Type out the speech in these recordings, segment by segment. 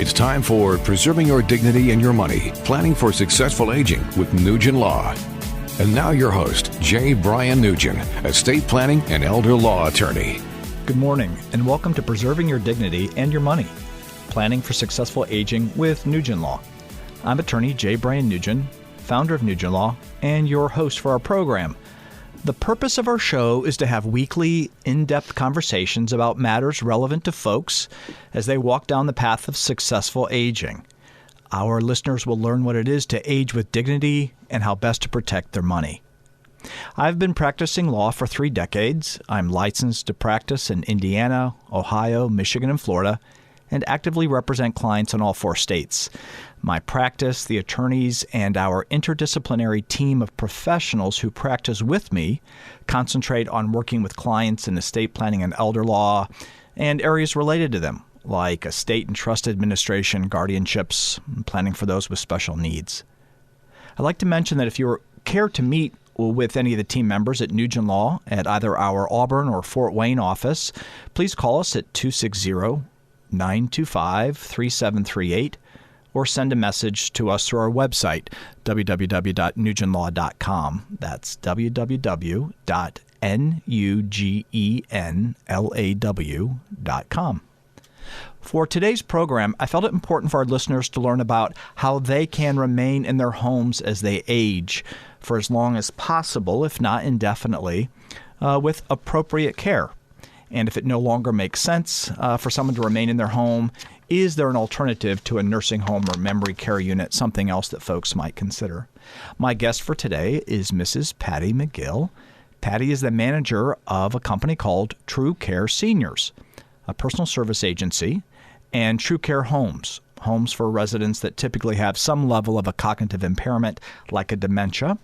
It's time for Preserving Your Dignity and Your Money, Planning for Successful Aging with Nugen Law. And now your host, J. Bryan Nugen, estate planning and elder law attorney. Good morning, and welcome to Preserving Your Dignity and Your Money, Planning for Successful Aging with Nugen Law. I'm attorney J. Bryan Nugen, founder of Nugen Law, and your host for our program. The purpose of our show is to have weekly, in-depth conversations about matters relevant to folks as they walk down the path of successful aging. Our listeners will learn what it is to age with dignity and how best to protect their money. I've been practicing law for 3 decades. I'm licensed to practice in Indiana, Ohio, Michigan, and Florida, and actively represent clients in all 4 states. My practice, the attorneys, and our interdisciplinary team of professionals who practice with me concentrate on working with clients in estate planning and elder law and areas related to them, like estate and trust administration, guardianships, and planning for those with special needs. I'd like to mention that if you care to meet with any of the team members at Nugen Law at either our Auburn or Fort Wayne office, please call us at 260-925-3738 or send a message to us through our website, www.nugenlaw.com. That's www.nugenlaw.com. For today's program, I felt it important for our listeners to learn about how they can remain in their homes as they age for as long as possible, if not indefinitely, with appropriate care. And if it no longer makes sense for someone to remain in their home, is there an alternative to a nursing home or memory care unit, something else that folks might consider? My guest for today is Mrs. Patty McGill. Patty is the manager of a company called TrueCare Seniors, a personal service agency, and TrueCare Homes for residents that typically have some level of a cognitive impairment like a dementia,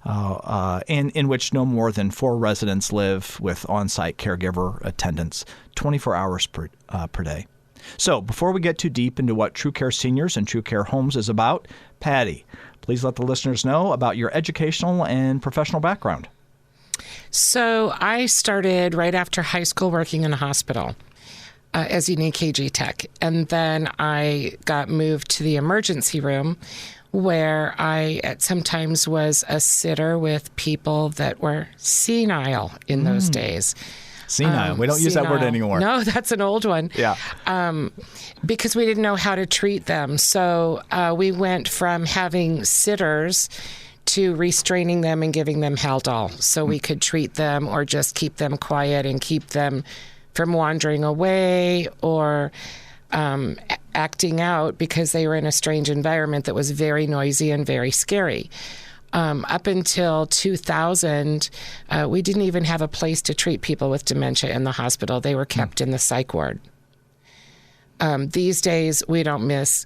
and in which no more than 4 residents live with on-site caregiver attendance 24 hours per day. So before we get too deep into what TrueCare Seniors and TrueCare Homes is about, Patty, please let the listeners know about your educational and professional background. So I started right after high school working in a hospital as an EKG tech. And then I got moved to the emergency room where I sometimes was a sitter with people that were senile in those days. Senile. We don't use that word anymore. No, that's an old one. Yeah. Because we didn't know how to treat them. So we went from having sitters to restraining them and giving them Haldol so we could treat them or just keep them quiet and keep them from wandering away or acting out because they were in a strange environment that was very noisy and very scary. Up until 2000, we didn't even have a place to treat people with dementia in the hospital. They were kept in the psych ward. These days, we don't mix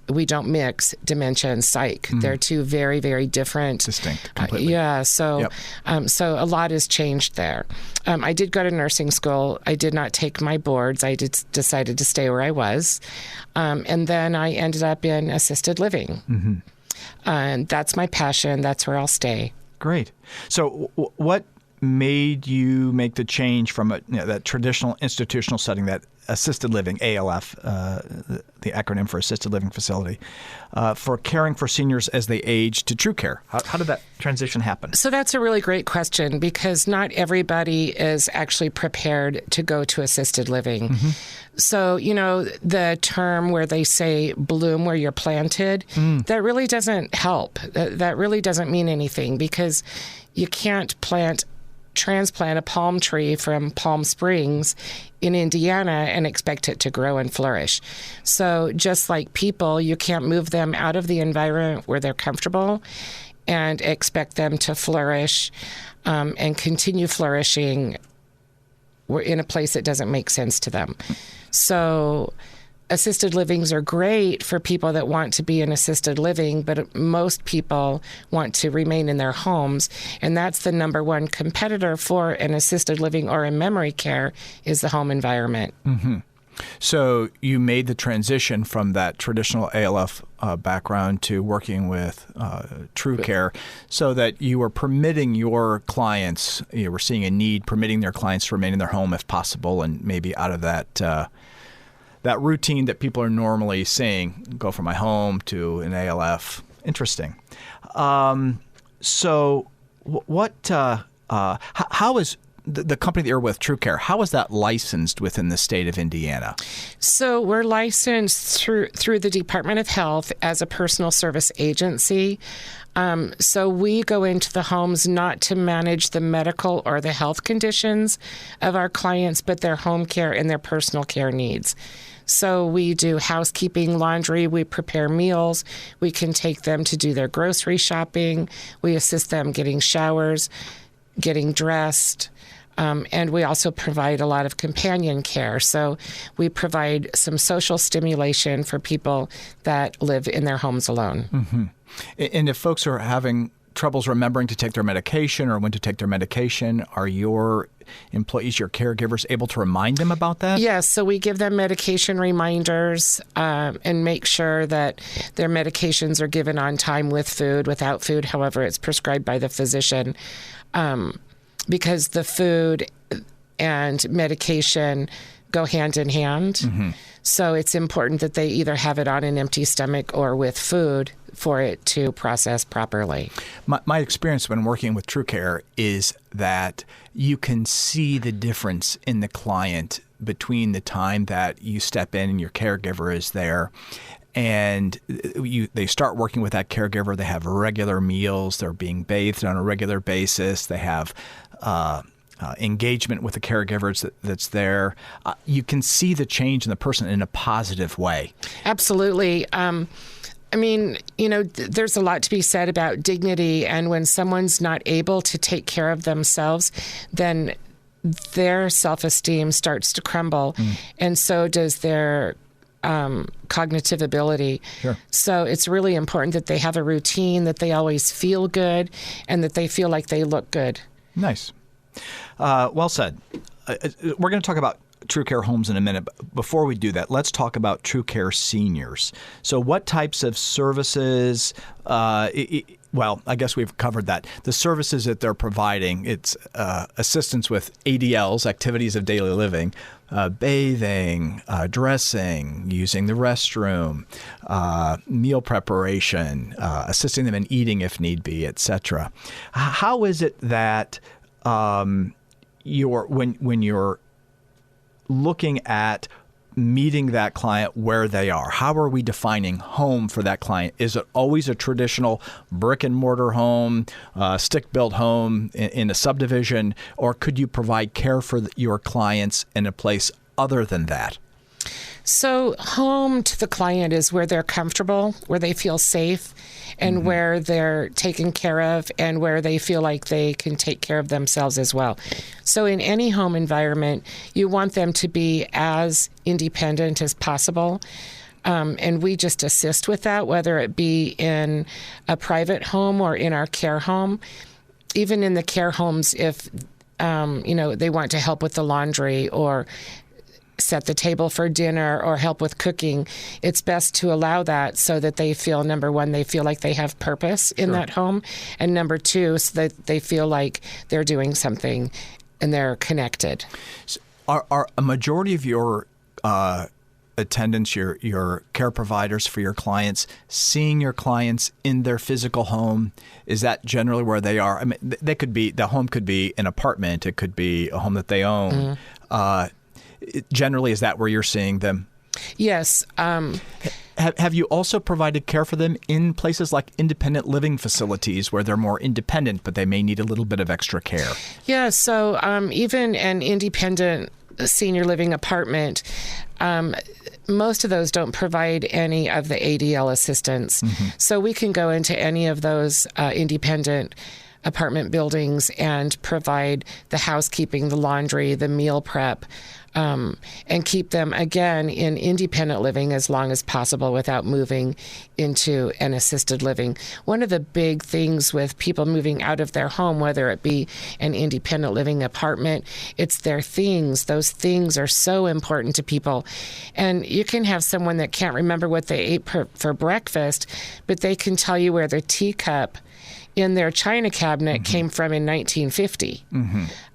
dementia and psych. They're 2 very, very different. Distinct, completely. So a lot has changed there. I did go to nursing school. I did not take my boards. I decided to stay where I was. And then I ended up in assisted living. Mm-hmm. And that's my passion. That's where I'll stay. Great. So what made you make the change from that traditional institutional setting, that assisted living, ALF, the acronym for assisted living facility, for caring for seniors as they age to TrueCare? How did that transition happen? So that's a really great question because not everybody is actually prepared to go to assisted living. Mm-hmm. So, the term where they say bloom where you're planted, that really doesn't help. That really doesn't mean anything because you can't transplant a palm tree from Palm Springs in Indiana and expect it to grow and flourish. So just like people, you can't move them out of the environment where they're comfortable and expect them to flourish and continue flourishing in a place that doesn't make sense to them. So assisted livings are great for people that want to be in assisted living, but most people want to remain in their homes. And that's the number one competitor for an assisted living or a memory care is the home environment. Mm-hmm. So you made the transition from that traditional ALF background to working with TrueCare so that you were permitting your clients, you were seeing a need, permitting their clients to remain in their home if possible, and maybe out of that that routine that people are normally seeing, go from my home to an ALF. Interesting. So how is the company that you're with, TrueCare, how is that licensed within the state of Indiana? So we're licensed through the Department of Health as a personal service agency. So we go into the homes not to manage the medical or the health conditions of our clients, but their home care and their personal care needs. So we do housekeeping, laundry, we prepare meals, we can take them to do their grocery shopping, we assist them getting showers, getting dressed, and we also provide a lot of companion care. So we provide some social stimulation for people that live in their homes alone. Mm-hmm. And if folks are having troubles remembering to take their medication or when to take their medication, are your employees, your caregivers, able to remind them about that? Yes. So we give them medication reminders and make sure that their medications are given on time with food, without food, however it's prescribed by the physician, because the food and medication go hand in hand. Mm-hmm. So it's important that they either have it on an empty stomach or with food for it to process properly. My experience when working with TrueCare is that you can see the difference in the client between the time that you step in and your caregiver is there and they start working with that caregiver. They have regular meals. They're being bathed on a regular basis. They have engagement with the caregivers that's there. You can see the change in the person in a positive way. Absolutely. I mean, there's a lot to be said about dignity, and when someone's not able to take care of themselves, then their self-esteem starts to crumble, and so does their cognitive ability. Sure. So it's really important that they have a routine, that they always feel good, and that they feel like they look good. Nice. Well said. We're going to talk about TrueCare homes in a minute. But before we do that, let's talk about TrueCare seniors. So what types of services, well, I guess we've covered that. The services that they're providing, it's assistance with ADLs, activities of daily living, bathing, dressing, using the restroom, meal preparation, assisting them in eating if need be, etc. How is it that when you're looking at meeting that client where they are, how are we defining home for that client? Is it always a traditional brick and mortar home, stick-built home in a subdivision, or could you provide care for your clients in a place other than that? So home to the client is where they're comfortable, where they feel safe, and where they're taken care of, and where they feel like they can take care of themselves as well. So in any home environment, you want them to be as independent as possible. And we just assist with that, whether it be in a private home or in our care home. Even in the care homes, if they want to help with the laundry or set the table for dinner or help with cooking, it's best to allow that so that they feel, number one, they feel like they have purpose in that home, and number two, so that they feel like they're doing something and they're connected. So are a majority of your attendants, your care providers for your clients, seeing your clients in their physical home? Is that generally where they are? I mean, the home could be an apartment, it could be a home that they own. Generally, is that where you're seeing them? Yes. Have you also provided care for them in places like independent living facilities where they're more independent, but they may need a little bit of extra care? Yeah. So even an independent senior living apartment, most of those don't provide any of the ADL assistance. So we can go into any of those independent apartment buildings and provide the housekeeping, the laundry, the meal prep, and keep them, again, in independent living as long as possible without moving into an assisted living. One of the big things with people moving out of their home, whether it be an independent living apartment, it's their things. Those things are so important to people. And you can have someone that can't remember what they ate for breakfast, but they can tell you where their teacup in their china cabinet came from in 1950.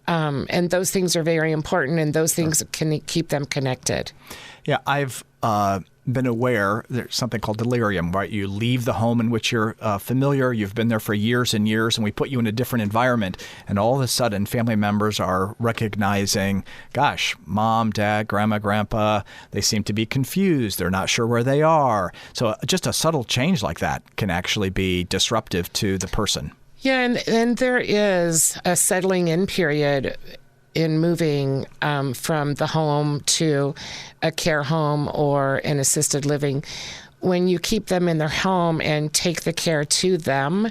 And those things are very important, and those things can keep them connected. Yeah, I've been aware there's something called delirium, right? You leave the home in which you're familiar, you've been there for years and years, and we put you in a different environment, and all of a sudden family members are recognizing, gosh, mom, dad, grandma, grandpa, they seem to be confused. They're not sure where they are. So just a subtle change like that can actually be disruptive to the person. Yeah, and there is a settling in period in moving from the home to a care home or an assisted living. When you keep them in their home and take the care to them,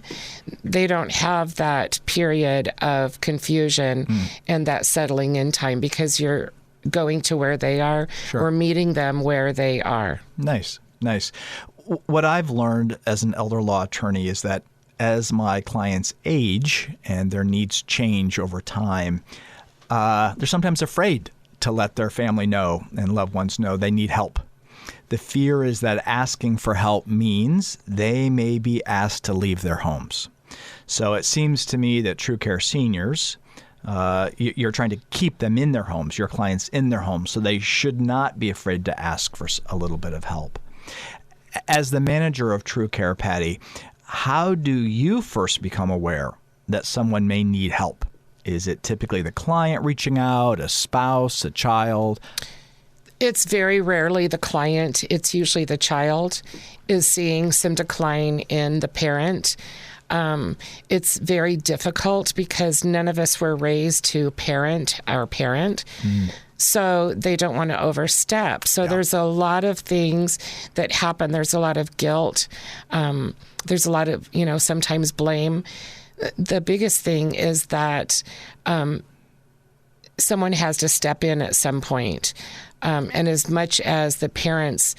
they don't have that period of confusion and that settling in time because you're going to where they are or meeting them where they are. Nice. What I've learned as an elder law attorney is that as my clients age and their needs change over time, they're sometimes afraid to let their family know and loved ones know they need help. The fear is that asking for help means they may be asked to leave their homes. So it seems to me that TrueCare seniors, you're trying to keep them in their homes, your clients in their homes, so they should not be afraid to ask for a little bit of help. As the manager of TrueCare, Patty, how do you first become aware that someone may need help? Is it typically the client reaching out, a spouse, a child? It's very rarely the client. It's usually the child is seeing some decline in the parent. It's very difficult because none of us were raised to parent our parent. So they don't want to overstep. So there's a lot of things that happen. There's a lot of guilt. There's a lot of, sometimes blame. The biggest thing is that someone has to step in at some point. And as much as the parents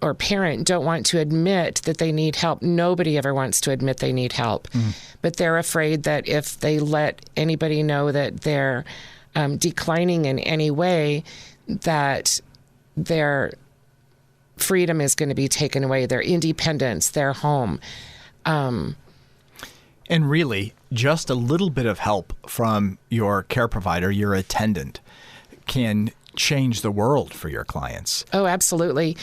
or parent don't want to admit that they need help, nobody ever wants to admit they need help. But they're afraid that if they let anybody know that they're declining in any way, that their freedom is going to be taken away, their independence, their home. And really, just a little bit of help from your care provider, your attendant, can change the world for your clients. Oh, absolutely.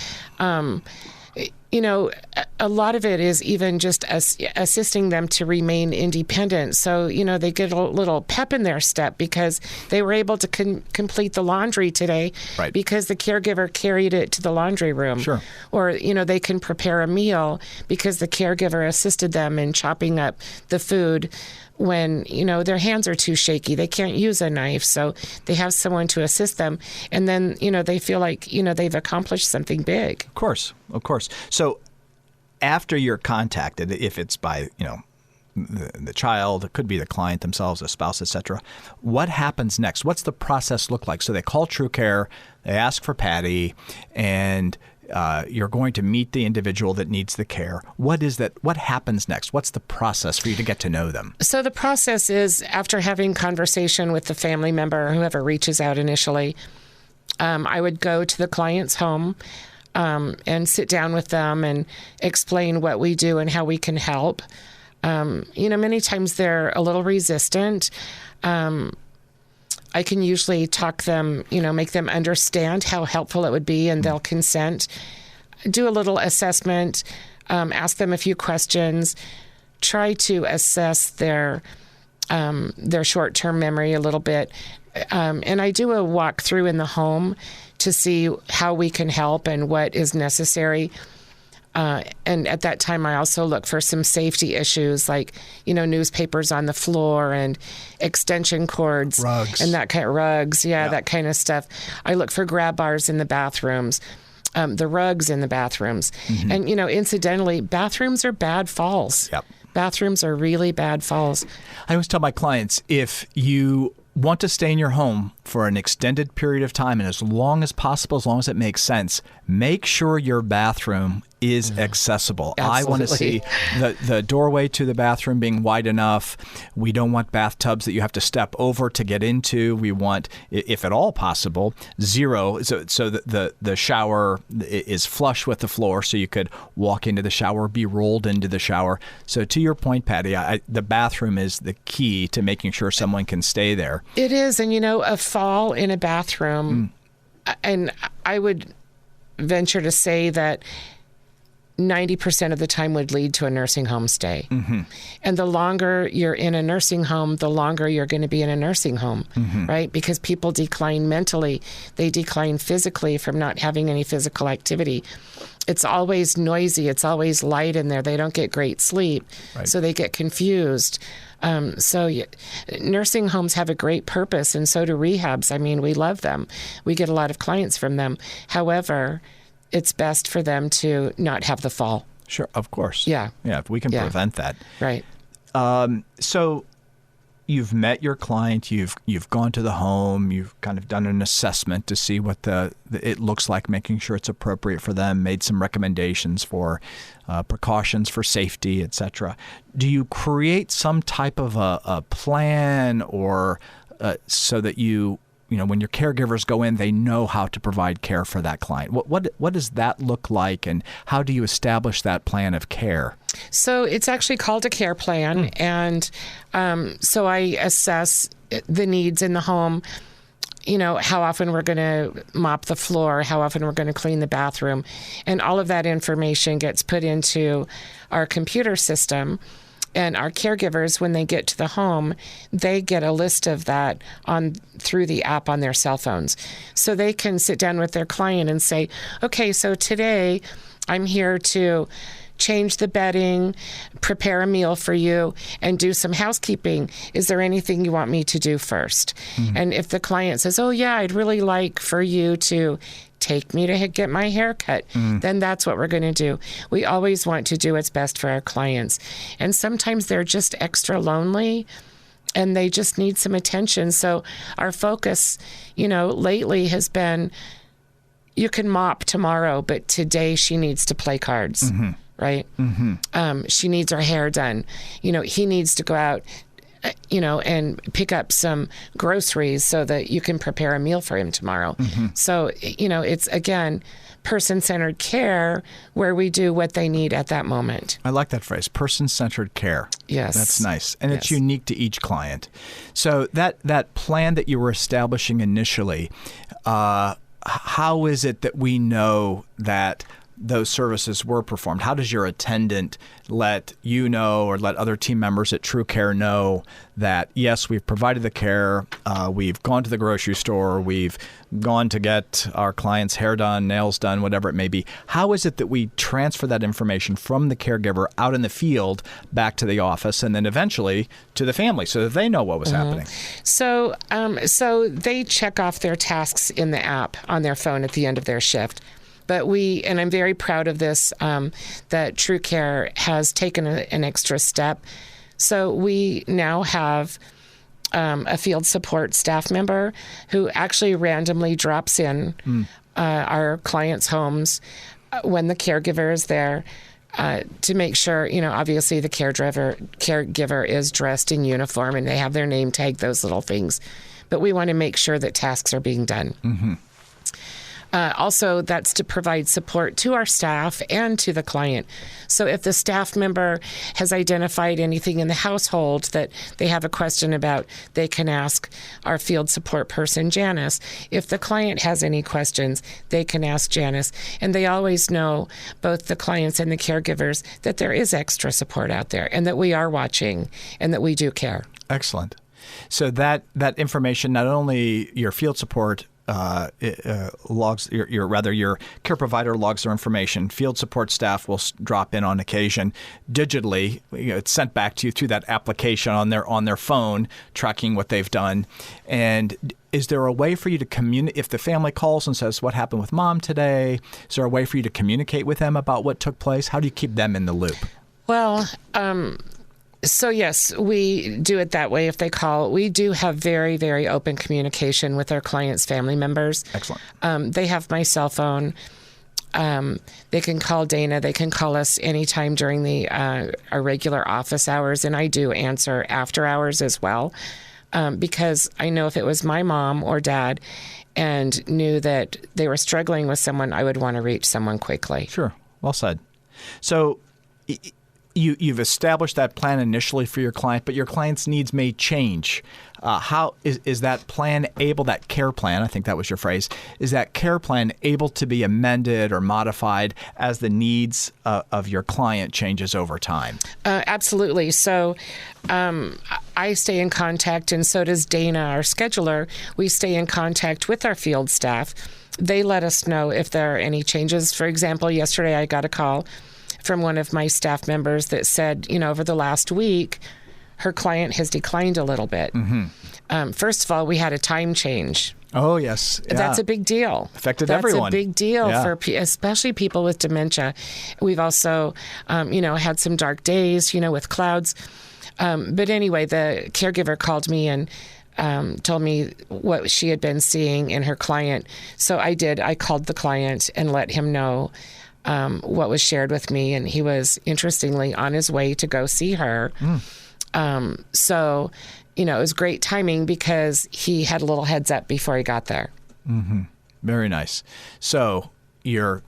A lot of it is even just assisting them to remain independent. So, they get a little pep in their step because they were able to complete the laundry today because the caregiver carried it to the laundry room. Sure. Or, they can prepare a meal because the caregiver assisted them in chopping up the food when, their hands are too shaky. They can't use a knife, so they have someone to assist them. And then, they feel like, they've accomplished something big. Of course. So after you're contacted, if it's by, the child, it could be the client themselves, a spouse, etc., what happens next? What's the process look like? So they call TrueCare, they ask for Patty, and you're going to meet the individual that needs the care. What is that? What happens next? What's the process for you to get to know them? So the process is, after having conversation with the family member, whoever reaches out initially, I would go to the client's home and sit down with them and explain what we do and how we can help. Many times they're a little resistant. I can usually talk them, make them understand how helpful it would be, and they'll consent. Do a little assessment, ask them a few questions, try to assess their short-term memory a little bit. And I do a walkthrough in the home to see how we can help and what is necessary. And at that time, I also look for some safety issues like, newspapers on the floor and extension cords. Rugs. And that kind of rugs. Yeah, that kind of stuff. I look for grab bars in the bathrooms, the rugs in the bathrooms. Mm-hmm. And, incidentally, bathrooms are bad falls. Yep. Bathrooms are really bad falls. I always tell my clients, if you want to stay in your home for an extended period of time, and as long as possible, as long as it makes sense, make sure your bathroom is accessible. Absolutely. I want to see the doorway to the bathroom being wide enough. We don't want bathtubs that you have to step over to get into. We want, if at all possible, zero, so that the shower is flush with the floor, so you could walk into the shower, be rolled into the shower. So to your point, Patty, the bathroom is the key to making sure someone can stay there. It is. And, a fall in a bathroom, and I would venture to say that 90% of the time would lead to a nursing home stay. Mm-hmm. And the longer you're in a nursing home, the longer you're going to be in a nursing home, right? Because people decline mentally. They decline physically from not having any physical activity. It's always noisy. It's always light in there. They don't get great sleep, right. So they get confused. Nursing homes have a great purpose, and so do rehabs. I mean, we love them. We get a lot of clients from them. However, it's best for them to not have the fall. Sure, of course. Yeah. Yeah, if we can prevent that. Right. So you've met your client, you've gone to the home, you've kind of done an assessment to see what it looks like, making sure it's appropriate for them, made some recommendations for precautions for safety, etc. Do you create some type of a plan or so that when your caregivers go in, they know how to provide care for that client? What does that look like, and how do you establish that plan of care? So it's actually called a care plan, and so I assess the needs in the home. How often we're going to mop the floor, how often we're going to clean the bathroom, and all of that information gets put into our computer system. And our caregivers, when they get to the home, they get a list of that through the app on their cell phones. So they can sit down with their client and say, okay, so today I'm here to change the bedding, prepare a meal for you, and do some housekeeping. Is there anything you want me to do first? Mm-hmm. And if the client says, oh, yeah, I'd really like for you to take me to get my hair cut, then that's what we're going to do. We always want to do what's best for our clients. And sometimes they're just extra lonely and they just need some attention. So our focus, lately has been, you can mop tomorrow, but today she needs to play cards, right? Mm-hmm. She needs her hair done. He needs to go out and pick up some groceries so that you can prepare a meal for him tomorrow. Mm-hmm. So, it's, again, person-centered care where we do what they need at that moment. I like that phrase, person-centered care. Yes. That's nice. And it's unique to each client. So that plan that you were establishing initially, how is it that we know that those services were performed? How does your attendant let you know or let other team members at TrueCare know that, yes, we've provided the care, we've gone to the grocery store, we've gone to get our client's hair done, nails done, whatever it may be? How is it that we transfer that information from the caregiver out in the field back to the office and then eventually to the family so that they know what was happening? So they check off their tasks in the app on their phone at the end of their shift. But and I'm very proud of this, that TrueCare has taken an extra step. So we now have a field support staff member who actually randomly drops in our clients' homes when the caregiver is there to make sure, obviously the caregiver is dressed in uniform and they have their name tag, those little things. But we want to make sure that tasks are being done. Mm-hmm. Also, that's to provide support to our staff and to the client. So if the staff member has identified anything in the household that they have a question about, they can ask our field support person, Janice. If the client has any questions, they can ask Janice. And they always know, both the clients and the caregivers, that there is extra support out there and that we are watching and that we do care. Excellent. So that information, not only your field support logs, your care provider logs their information. Field support staff will drop in on occasion digitally. It's sent back to you through that application on their phone, tracking what they've done. And is there a way for you to communicate if the family calls and says, "What happened with mom today?" Is there a way for you to communicate with them about what took place? How do you keep them in the loop? Well, So yes, we do it that way if they call. We do have very, very open communication with our clients' family members. Excellent. They have my cell phone. They can call Dana. They can call us anytime during our regular office hours, and I do answer after hours as well, because I know if it was my mom or dad and knew that they were struggling with someone, I would want to reach someone quickly. Sure. Well said. So you've established that plan initially for your client, but your client's needs may change. How is that plan able, that care plan, I think that was your phrase, is that care plan able to be amended or modified as the needs of your client changes over time? Absolutely. So I stay in contact, and so does Dana, our scheduler. We stay in contact with our field staff. They let us know if there are any changes. For example, yesterday I got a call from one of my staff members that said, over the last week, her client has declined a little bit. Mm-hmm. First of all, we had a time change. Oh, yes. Yeah. That's a big deal. Affected everyone. That's a big deal for especially people with dementia. We've also, had some dark days, with clouds. But anyway, the caregiver called me and told me what she had been seeing in her client. So I did. I called the client and let him know what was shared with me, and he was, interestingly, on his way to go see her. So, it was great timing because he had a little heads up before he got there. Mm-hmm. Very nice. So your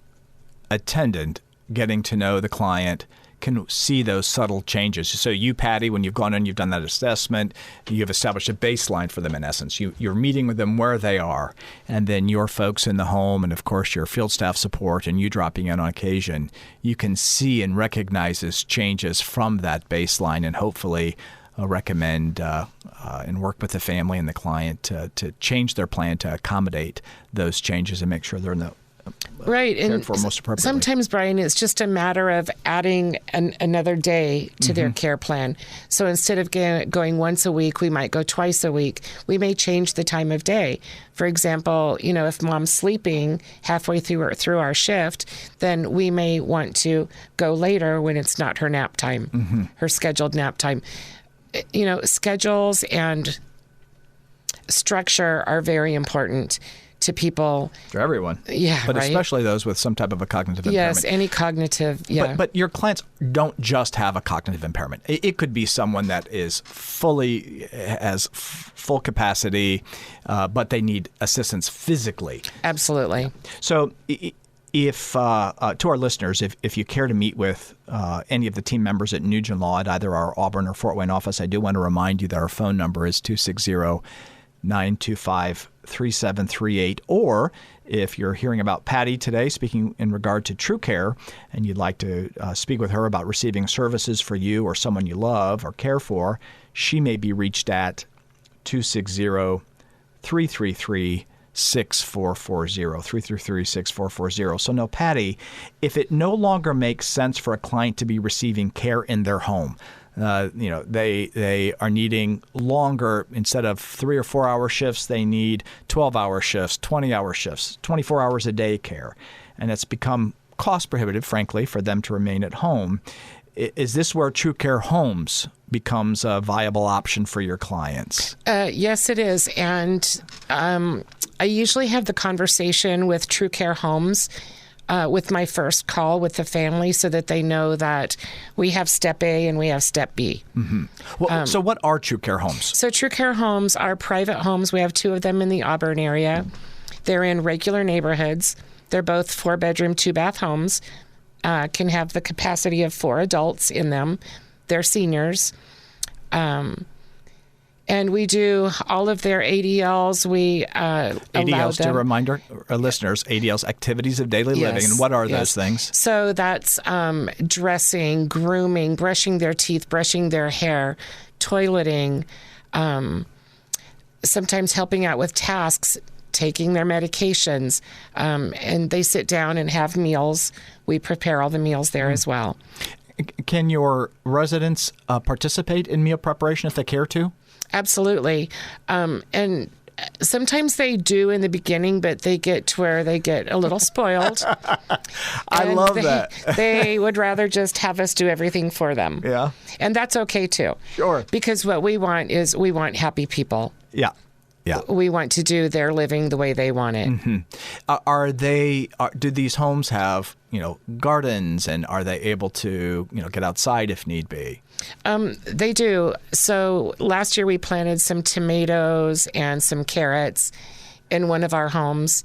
attendant getting to know the client can see those subtle changes. So you, Patty, when you've gone in, you've done that assessment, you've established a baseline for them in essence. You're meeting with them where they are. And then your folks in the home and, of course, your field staff support and you dropping in on occasion, you can see and recognize those changes from that baseline and hopefully recommend and work with the family and the client to change their plan to accommodate those changes and make sure they're in the right, and for most appropriately. Sometimes, Brian, it's just a matter of adding another day to their care plan. So instead of going once a week, we might go twice a week. We may change the time of day. For example, if mom's sleeping halfway through our shift, then we may want to go later when it's not her nap time, her scheduled nap time. Schedules and structure are very important to people. For everyone. Yeah, but right? Especially those with some type of a cognitive impairment. Yes, any cognitive, But your clients don't just have a cognitive impairment. It could be someone that is has full capacity, but they need assistance physically. Absolutely. So if to our listeners, if you care to meet with any of the team members at Nugen Law at either our Auburn or Fort Wayne office, I do want to remind you that our phone number is 260-925-3738. Or if you're hearing about Patty today, speaking in regard to TrueCare, and you'd like to speak with her about receiving services for you or someone you love or care for, she may be reached at 260-333-6440, 333-6440. So no, Patty, if it no longer makes sense for a client to be receiving care in their home, they are needing longer, instead of 3 or 4 hour shifts, they need 12-hour shifts, 20-hour shifts, 24 hours a day care. And it's become cost prohibitive, frankly, for them to remain at home. Is this where TrueCare Homes becomes a viable option for your clients? Yes, it is. And I usually have the conversation with TrueCare Homes with my first call with the family so that they know that we have step A and we have step B. Mm-hmm. Well, so what are TrueCare Homes? So TrueCare Homes are private homes. We have 2 of them in the Auburn area. They're in regular neighborhoods. They're both 4-bedroom, 2-bath homes. Can have the capacity of 4 adults in them. They're seniors. And we do all of their ADLs. We ADLs, to remind our listeners, ADLs, activities of daily living. And what are those things? So that's dressing, grooming, brushing their teeth, brushing their hair, toileting, sometimes helping out with tasks, taking their medications. And they sit down and have meals. We prepare all the meals there as well. Can your residents participate in meal preparation if they care to? Absolutely. And Sometimes they do in the beginning, but they get to where they get a little spoiled. I love that. They would rather just have us do everything for them. Yeah. And that's okay too. Sure. Because what we want is we want happy people. Yeah. Yeah. We want to do their living the way they want it. Mm-hmm. Do these homes have, gardens, and are they able to, get outside if need be? They do. So last year we planted some tomatoes and some carrots in one of our homes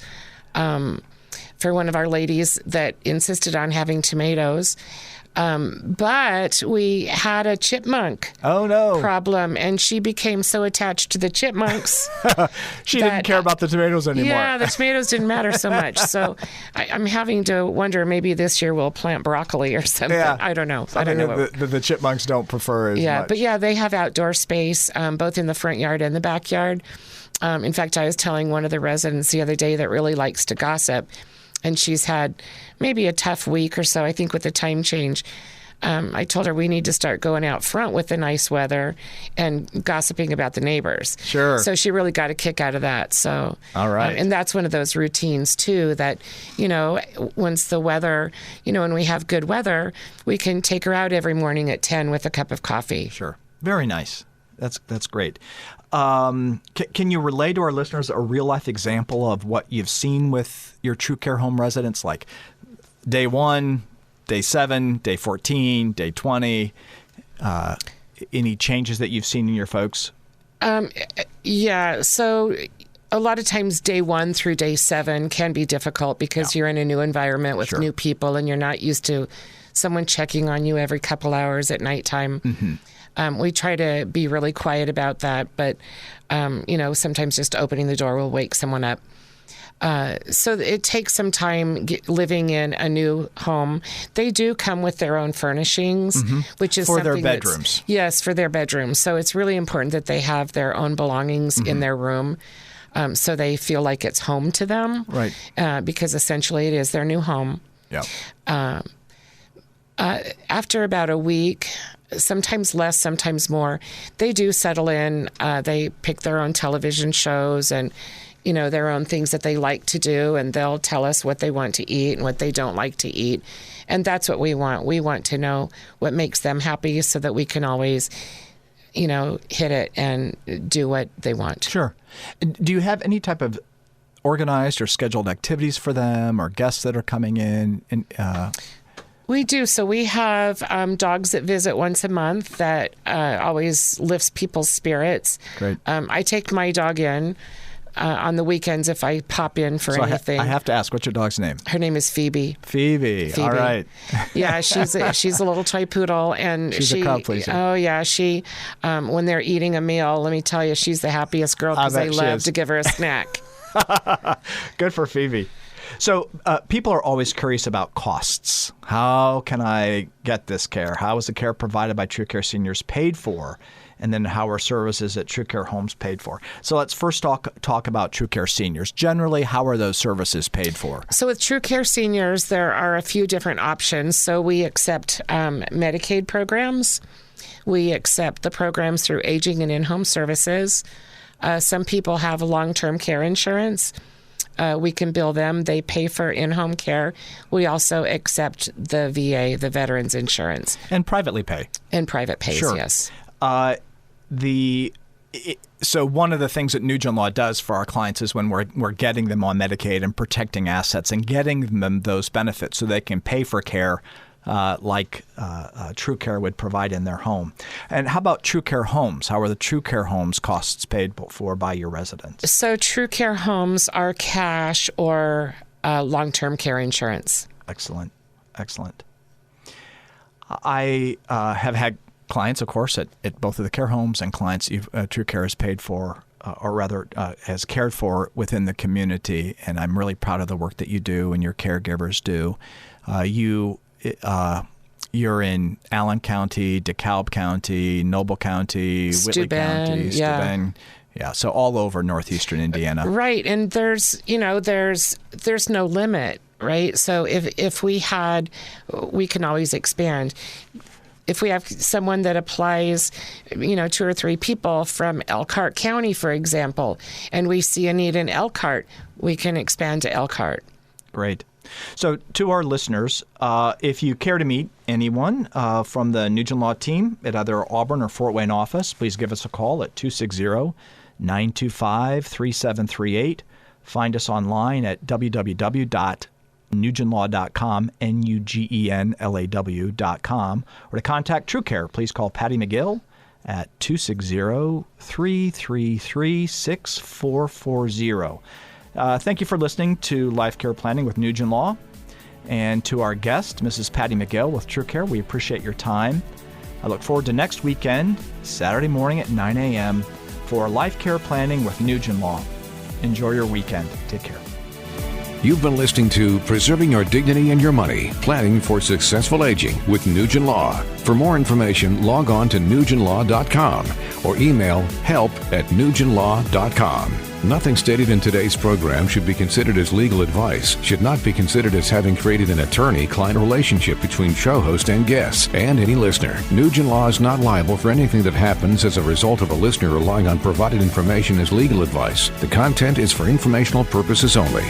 for one of our ladies that insisted on having tomatoes. But we had a chipmunk problem, and she became so attached to the chipmunks. She didn't care about the tomatoes anymore. Yeah, the tomatoes didn't matter so much. So I'm having to wonder, maybe this year we'll plant broccoli or something. Yeah. I don't know. Something I don't know. the chipmunks don't prefer as much. But they have outdoor space, both in the front yard and the backyard. In fact, I was telling one of the residents the other day that really likes to gossip, and she's had maybe a tough week or so, I think, with the time change. I told her we need to start going out front with the nice weather and gossiping about the neighbors. Sure. So she really got a kick out of that. So, all right. And that's one of those routines, too, that, once the weather, when we have good weather, we can take her out every morning at 10 with a cup of coffee. Sure. Very nice. That's great. Can you relay to our listeners a real-life example of what you've seen with your TrueCare home residents, like day 1, day 7, day 14, day 20? Any changes that you've seen in your folks? Yeah. So a lot of times day 1 through day 7 can be difficult because you're in a new environment with new people, and you're not used to someone checking on you every couple hours at nighttime. Mm-hmm. We try to be really quiet about that, but, sometimes just opening the door will wake someone up. So it takes some time living in a new home. They do come with their own furnishings, which is for something their bedrooms. Yes, for their bedrooms. So it's really important that they have their own belongings in their room, so they feel like it's home to them. Right. Because essentially it is their new home. Yeah. After about a week, sometimes less, sometimes more, they do settle in. They pick their own television shows and, their own things that they like to do, and they'll tell us what they want to eat and what they don't like to eat. And that's what we want. We want to know what makes them happy so that we can always, hit it and do what they want. Sure. Do you have any type of organized or scheduled activities for them, or guests that are coming in? We do. So we have dogs that visit once a month that always lifts people's spirits. Great. I take my dog in on the weekends if I pop in for anything. I have to ask, what's your dog's name? Her name is Phoebe. Phoebe. All right. Yeah, she's a little toy poodle, and she's a crowd pleaser. Oh yeah, she when they're eating a meal, let me tell you, she's the happiest girl because they love to give her a snack. Good for Phoebe. So people are always curious about costs. How can I get this care? How is the care provided by TrueCare Seniors paid for? And then how are services at TrueCare Homes paid for? So let's first talk about TrueCare Seniors. Generally, how are those services paid for? So with TrueCare Seniors, there are a few different options. So we accept Medicaid programs. We accept the programs through aging and in-home services. Some people have long-term care insurance. We can bill them. They pay for in-home care. We also accept the VA, the Veterans Insurance. And privately pay. And private pays, sure. Yes. So one of the things that Nugen Law does for our clients is when we're getting them on Medicaid and protecting assets and getting them those benefits so they can pay for care like TrueCare would provide in their home. And how about TrueCare Homes? How are the TrueCare Homes costs paid for by your residents? So TrueCare Homes are cash or long-term care insurance. Excellent. I have had clients, of course, at both of the care homes, and clients TrueCare has paid for, or rather has cared for within the community. And I'm really proud of the work that you do and your caregivers do. You're in Allen County, DeKalb County, Noble County, Whitley County, Steuben. Yeah, so all over northeastern Indiana. Right, and there's no limit, right? So if we can always expand. if we have someone that applies, 2 or 3 people from Elkhart County, for example, and we see a need in Elkhart, we can expand to Elkhart. Great. So to our listeners, if you care to meet anyone from the Nugen Law team at either Auburn or Fort Wayne office, please give us a call at 260-925-3738. Find us online at www.nugenlaw.com, NUGENLAW.com, or to contact TrueCare, please call Patty McGill at 260-333-6440. Thank you for listening to Life Care Planning with Nugen Law. And to our guest, Mrs. Patty McGill with TrueCare, we appreciate your time. I look forward to next weekend, Saturday morning at 9 a.m. for Life Care Planning with Nugen Law. Enjoy your weekend. Take care. You've been listening to Preserving Your Dignity and Your Money, Planning for Successful Aging with Nugen Law. For more information, log on to NugenLaw.com or email help@NugenLaw.com. Nothing stated in today's program should be considered as legal advice, should not be considered as having created an attorney-client relationship between show host and guests and any listener. Nugen Law is not liable for anything that happens as a result of a listener relying on provided information as legal advice. The content is for informational purposes only.